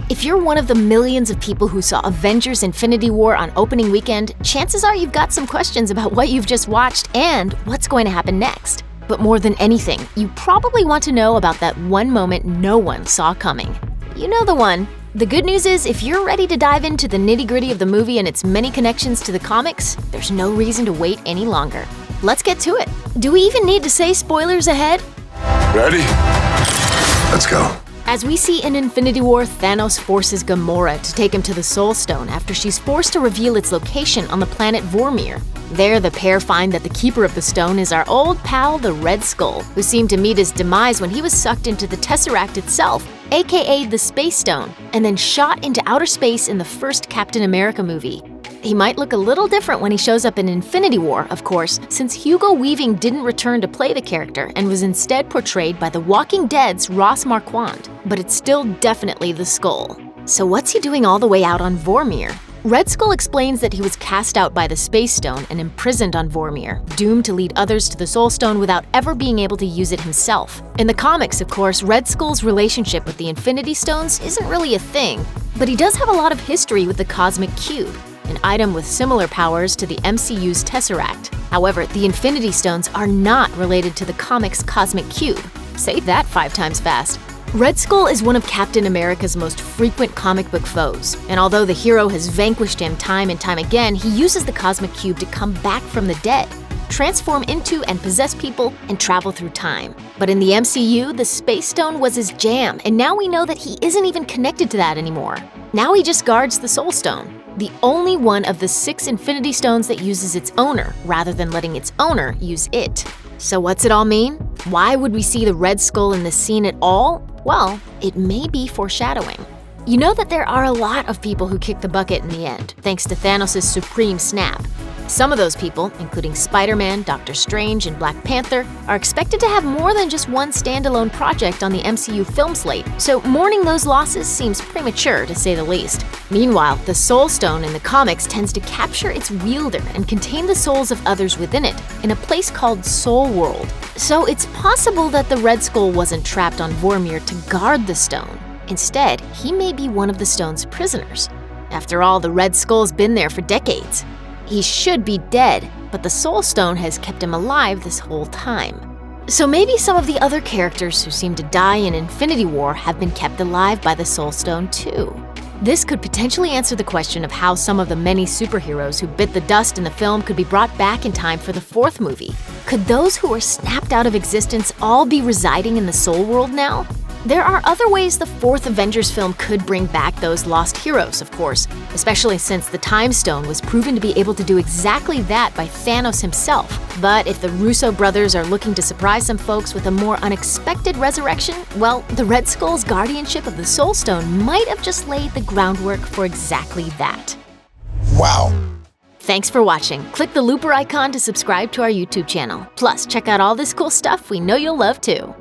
If you're one of the millions of people who saw Avengers: Infinity War on opening weekend, chances are you've got some questions about what you've just watched and what's going to happen next. But more than anything, you probably want to know about that one moment no one saw coming. You know the one. The good news is, if you're ready to dive into the nitty-gritty of the movie and its many connections to the comics, there's no reason to wait any longer. Let's get to it. Do we even need to say spoilers ahead? Ready? Let's go. As we see in Infinity War, Thanos forces Gamora to take him to the Soul Stone after she's forced to reveal its location on the planet Vormir. There, the pair find that the keeper of the stone is our old pal, the Red Skull, who seemed to meet his demise when he was sucked into the Tesseract itself, aka the Space Stone, and then shot into outer space in the first Captain America movie. He might look a little different when he shows up in Infinity War, of course, since Hugo Weaving didn't return to play the character and was instead portrayed by The Walking Dead's Ross Marquand, but it's still definitely the Skull. So what's he doing all the way out on Vormir? Red Skull explains that he was cast out by the Space Stone and imprisoned on Vormir, doomed to lead others to the Soul Stone without ever being able to use it himself. In the comics, of course, Red Skull's relationship with the Infinity Stones isn't really a thing, but he does have a lot of history with the Cosmic Cube, an item with similar powers to the MCU's Tesseract. However, the Infinity Stones are not related to the comics' Cosmic Cube. Say that 5 times fast. Red Skull is one of Captain America's most frequent comic book foes, and although the hero has vanquished him time and time again, he uses the Cosmic Cube to come back from the dead, transform into and possess people, and travel through time. But in the MCU, the Space Stone was his jam, and now we know that he isn't even connected to that anymore. Now he just guards the Soul Stone, the only one of the 6 Infinity Stones that uses its owner, rather than letting its owner use it. So what's it all mean? Why would we see the Red Skull in this scene at all? Well, it may be foreshadowing. You know that there are a lot of people who kick the bucket in the end, thanks to Thanos' supreme snap. Some of those people, including Spider-Man, Doctor Strange, and Black Panther, are expected to have more than just one standalone project on the MCU film slate, so mourning those losses seems premature to say the least. Meanwhile, the Soul Stone in the comics tends to capture its wielder and contain the souls of others within it, in a place called Soul World. So it's possible that the Red Skull wasn't trapped on Vormir to guard the stone. Instead, he may be one of the stone's prisoners. After all, the Red Skull's been there for decades. He should be dead, but the Soul Stone has kept him alive this whole time. So maybe some of the other characters who seem to die in Infinity War have been kept alive by the Soul Stone too. This could potentially answer the question of how some of the many superheroes who bit the dust in the film could be brought back in time for the 4th movie. Could those who were snapped out of existence all be residing in the Soul World now? There are other ways the 4th Avengers film could bring back those lost heroes, of course, especially since the Time Stone was proven to be able to do exactly that by Thanos himself. But if the Russo brothers are looking to surprise some folks with a more unexpected resurrection, well, the Red Skull's guardianship of the Soul Stone might have just laid the groundwork for exactly that. Wow. Thanks for watching. Click the looper icon to subscribe to our YouTube channel. Plus, check out all this cool stuff we know you'll love too.